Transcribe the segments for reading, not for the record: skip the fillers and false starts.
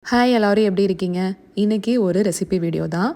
Hi எல்லோரும் எப்படி இருக்கீங்க? இன்றைக்கி ஒரு ரெசிபி வீடியோ தான்.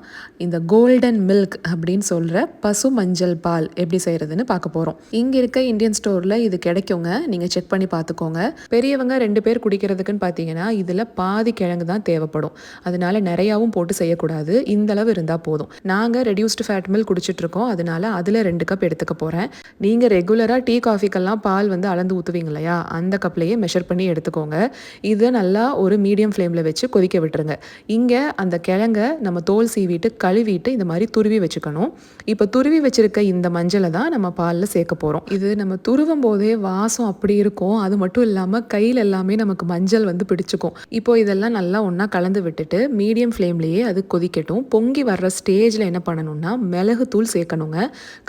இந்த கோல்டன் மில்க் அப்படின்னு சொல்கிற பசு மஞ்சள் பால் எப்படி செய்கிறதுன்னு பார்க்க போகிறோம். இங்கே இருக்க இந்தியன் ஸ்டோரில் இது கிடைக்குங்க. நீங்கள் செக் பண்ணி பார்த்துக்கோங்க. பெரியவங்க 2 பேர் குடிக்கிறதுக்குன்னு பார்த்தீங்கன்னா இதில் பாதி கிழங்கு தான் தேவைப்படும். அதனால நிறையாவும் போட்டு செய்யக்கூடாது. இந்த அளவு இருந்தால் போதும். நாங்கள் ரெடியூஸ்டு ஃபேட் மில்க் குடிச்சிட்ருக்கோம். அதனால அதில் 2 கப் எடுத்துக்க போகிறேன். நீங்கள் ரெகுலராக டீ காஃபிக்கெல்லாம் பால் அளந்து ஊற்றுவீங்க இல்லையா, அந்த கப்லேயே மெஷர் பண்ணி எடுத்துக்கோங்க. இதை நல்லா ஒரு மீடியம் ஃப்ளேமில் வச்சு கொதிக்க விட்டுருங்க. இங்கே அந்த கிழங்க நம்ம தோல் சீவிட்டு கழுவிட்டு இந்த மாதிரி துருவி வச்சுக்கணும். இப்போ துருவி வச்சிருக்க இந்த மஞ்சளை தான் நம்ம பாலில் சேர்க்க போகிறோம். இது நம்ம துருவும் போதே வாசம் அப்படி இருக்கும். அது மட்டும் இல்லாமல் கையில் எல்லாமே நமக்கு மஞ்சள் பிடிச்சிக்கும். இப்போ இதெல்லாம் நல்லா ஒன்றா கலந்து விட்டுட்டு மீடியம் ஃப்ளேம்லேயே அது கொதிக்கட்டும். பொங்கி வர்ற ஸ்டேஜில் என்ன பண்ணணும்னா மிளகு தூள் சேர்க்கணுங்க.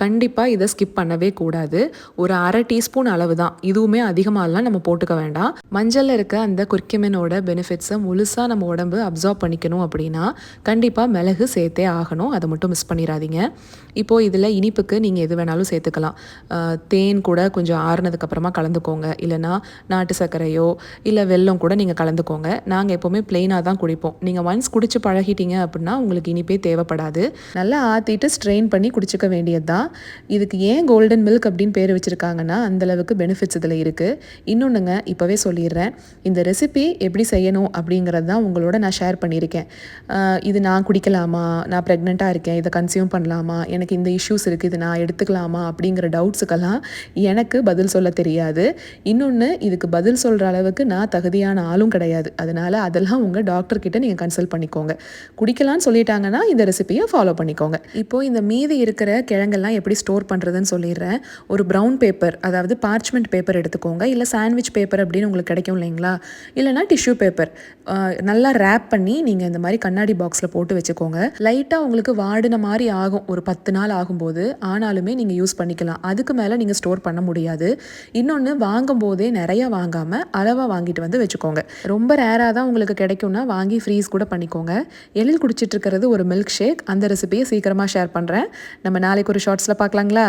கண்டிப்பாக இதை ஸ்கிப் பண்ணவே கூடாது. ஒரு அரை டீஸ்பூன் அளவு தான். இதுவுமே அதிகமாகலாம் நம்ம போட்டுக்க வேண்டாம். மஞ்சளில் இருக்க அந்த குர்குமினோட பெனிஃபிட்ஸை முழுசாக நம்ம உடம்பு அப்சார்ப் பண்ணிக்கணும் அப்படின்னா கண்டிப்பாக மிளகு சேர்த்தே ஆகணும். அதை மட்டும் மிஸ் பண்ணிடாதீங்க. இப்போது இதில் இனிப்புக்கு நீங்கள் எது வேணாலும் சேர்த்துக்கலாம். தேன் கூட கொஞ்சம் ஆறுனதுக்கப்புறமா கலந்துக்கோங்க. இல்லைனா நாட்டு சர்க்கரையோ இல்லை வெல்லம் கூட நீங்கள் கலந்துக்கோங்க. நாங்கள் எப்போவுமே பிளெயினாக தான் குடிப்போம். நீங்கள் ஒன்ஸ் குடிச்சு பழகிட்டீங்க அப்படின்னா உங்களுக்கு இனிப்பே தேவைப்படாது. நல்லா ஆற்றிட்டு ஸ்ட்ரெயின் பண்ணி குடிச்சிக்க வேண்டியது தான். இதுக்கு ஏன் கோல்டன் மில்க் அப்படின்னு பேர் வச்சுருக்காங்கன்னா அந்தளவுக்கு பெனிஃபிட்ஸ் இதில் இருக்குது. இன்னொன்றுங்க, இப்போவே சொல்லிடுறேன், இந்த ரெசிபி எப்படி செய்யணும் அப்படிங்கிறது தான் உங்களோட நான் ஷேர் பண்ணியிருக்கேன். இது நான் குடிக்கலாமா, நான் ப்ரெக்னெண்ட்டாக இருக்கேன், இதை கன்சியூம் பண்ணலாமா, எனக்கு இந்த இஷ்யூஸ் இருக்குது, இது நான் எடுத்துக்கலாமா அப்படிங்கிற டவுட்ஸுக்கெல்லாம் எனக்கு பதில் சொல்ல தெரியாது. இன்னொன்று, இதுக்கு பதில் சொல்கிற அளவுக்கு நான் தகுதியான ஆளும் கிடையாது. அதனால் அதெல்லாம் உங்கள் டாக்டர்கிட்ட நீங்கள் கன்சல்ட் பண்ணிக்கோங்க. குடிக்கலான்னு சொல்லிட்டாங்கன்னா இந்த ரெசிபியை ஃபாலோ பண்ணிக்கோங்க. இப்போது இந்த மீதி இருக்கிற கிழங்கெல்லாம் எப்படி ஸ்டோர் பண்ணுறதுன்னு சொல்லிடுறேன். ஒரு ப்ரௌன் பேப்பர், அதாவது பார்ச்மெண்ட் பேப்பர் எடுத்துக்கோங்க. இல்லை சாண்ட்விச் பேப்பர் அப்படின்னு உங்களுக்கு கிடைக்கும் இல்லைங்களா, இல்லைனா டிஷ்யூ பேப்பர் நல்லா ரேப் பண்ணி நீங்கள் இந்த மாதிரி கண்ணாடி பாக்ஸில் போட்டு வச்சுக்கோங்க. லைட்டாக உங்களுக்கு வாடின மாதிரி ஆகும் ஒரு 10 நாள் ஆகும்போது. ஆனாலுமே நீங்கள் யூஸ் பண்ணிக்கலாம். அதுக்கு மேலே நீங்கள் ஸ்டோர் பண்ண முடியாது. இன்னொன்று, வாங்கும் போதே நிறையா வாங்காமல் அளவாக வாங்கிட்டு வச்சுக்கோங்க. ரொம்ப ரேராக தான் உங்களுக்கு கிடைக்கும்னா வாங்கி ஃப்ரீஸ் கூட பண்ணிக்கோங்க. எழில் குடிச்சிட்டு இருக்கிறது ஒரு மில்க் ஷேக். அந்த ரெசிபியை சீக்கிரமாக ஷேர் பண்ணுறேன். நம்ம நாளைக்கு ஒரு ஷார்ட்ஸில் பார்க்கலாங்களா?